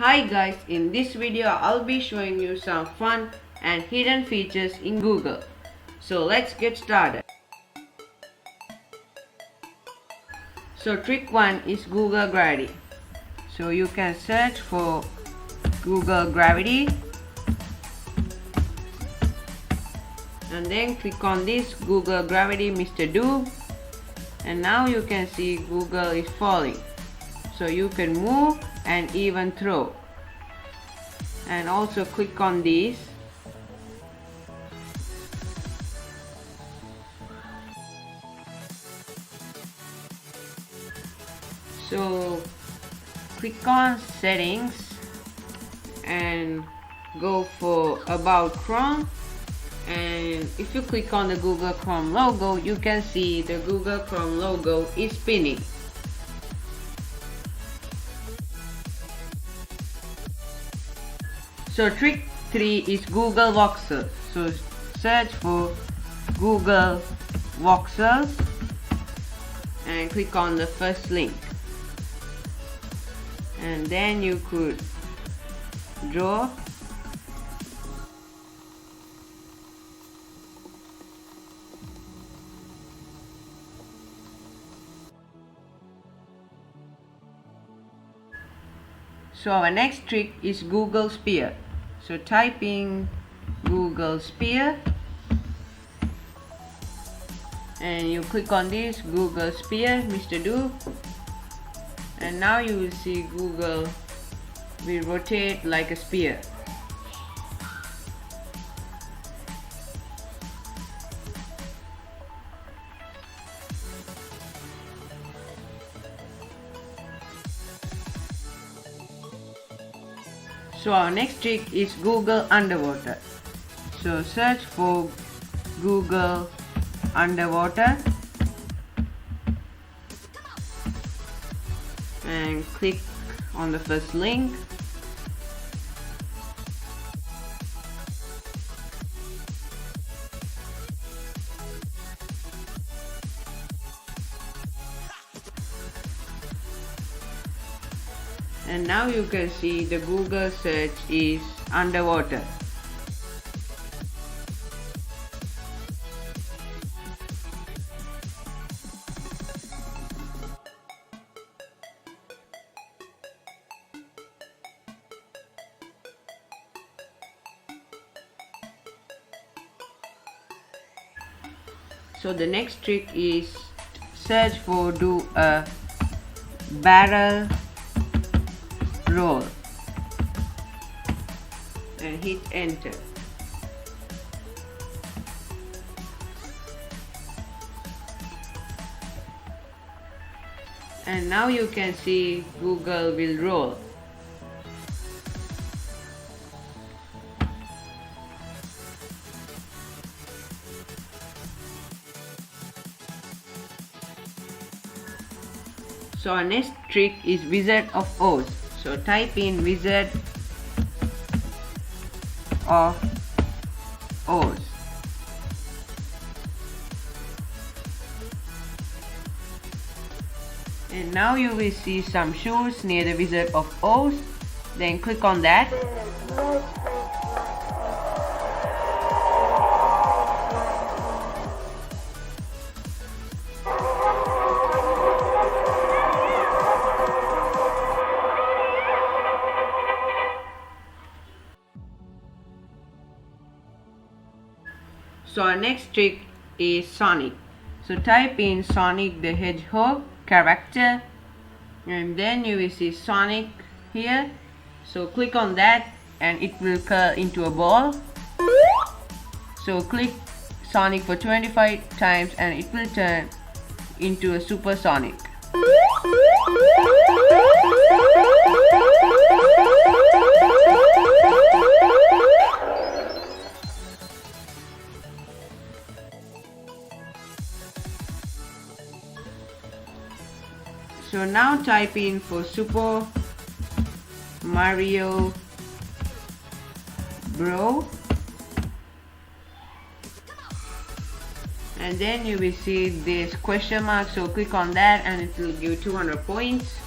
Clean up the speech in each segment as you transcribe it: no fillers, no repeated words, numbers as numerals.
Hi guys, in this video I'll be showing you some fun and hidden features in Google. So let's get started. So trick 1 is Google Gravity. So you can search for Google Gravity and then click on this Google Gravity Mr. Do, and now you can see Google is falling. So you can move and even throw, and also click on this. So click on settings and go for about Chrome, and if you click on the Google Chrome logo, you can see the Google Chrome logo is spinning. So trick 3 is Google voxels. So search for Google voxels and click on the first link, and then you could draw So our next trick is Google Sphere. So type in Google Sphere and you click on this Google Sphere Mr. Do, and now you will see Google will rotate like a sphere. So our next trick is Google Underwater. So search for Google Underwater and click on the first link. And now you can see the Google search is underwater. So the next trick is search for do a barrel roll and hit enter. And now you can see Google will roll. So our next trick is Wizard of Oz. So type in Wizard of Oz. And now you will see some shoes near the Wizard of Oz. Then click on that. So our next trick is Sonic. So type in Sonic the Hedgehog character, and then you will see Sonic here. So click on that and it will curl into a ball. So click Sonic for 25 times and it will turn into a Super Sonic. So now type in for Super Mario Bro, and then you will see this question mark. So click on that and it will give 200 points.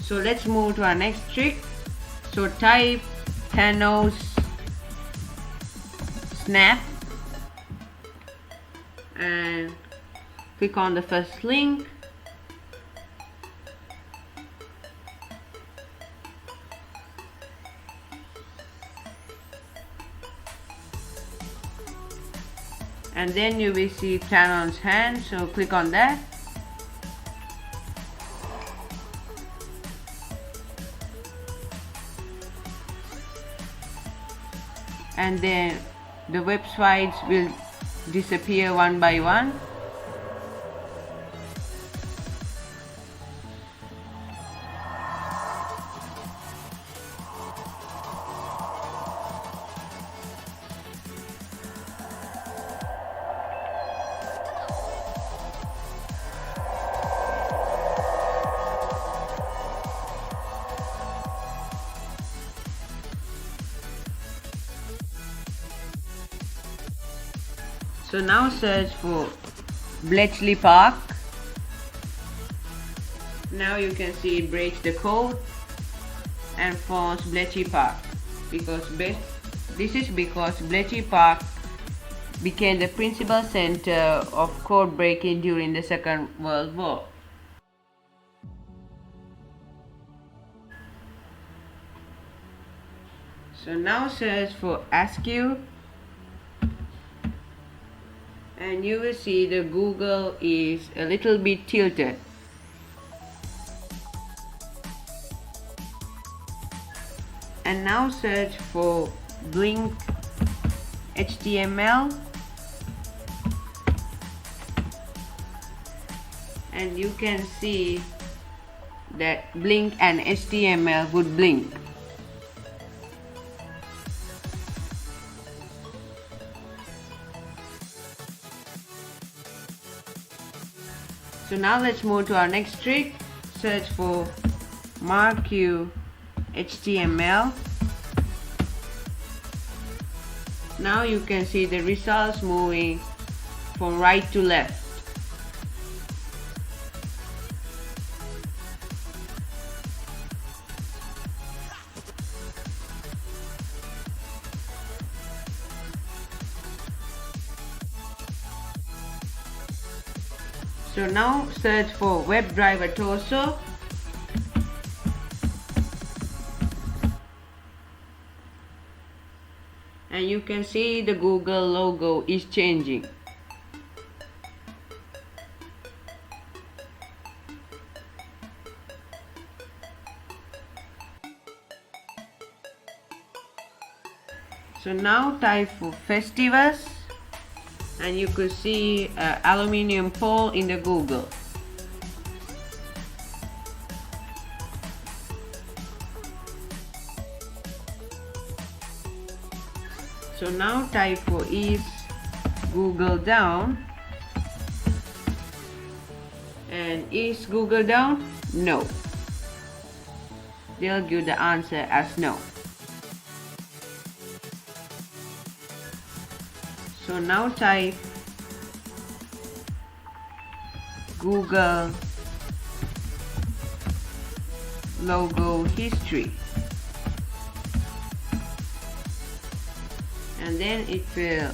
So let's move to our next trick. So type Thanos snap and click on the first link. And then you will see Thanos hand, so click on that. And then the websites will disappear one by one. So now search for Bletchley Park. Now you can see it breaks the code and forms Bletchley Park because this is because Bletchley Park became the principal center of code breaking during the Second World War. So now search for ASCII. And you will see the Google is a little bit tilted. And now search for link.HTML and you can see that blink and HTML would blink. So now let's move to our next trick. Search for marquee HTML. Now you can see the results moving from right to left. So now search for WebDriver torso. And you can see the Google logo is changing. So now type for Festivus. And you could see an aluminium pole in the Google. So now type for is Google down, and is Google down? No. They'll give the answer as no. So now type Google logo history, and then it will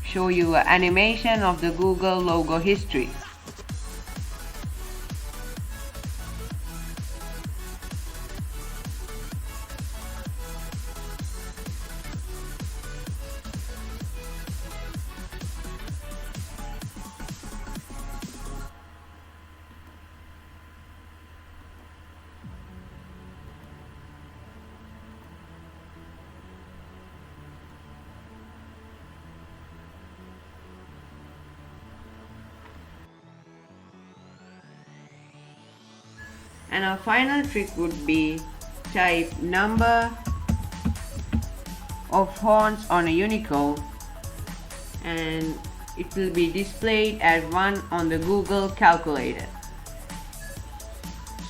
show you an animation of the Google logo history. And our final trick would be type number of horns on a Unicode, and it will be displayed as 1 on the Google calculator.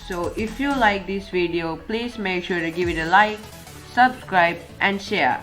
So if you like this video, please make sure to give it a like, subscribe and share.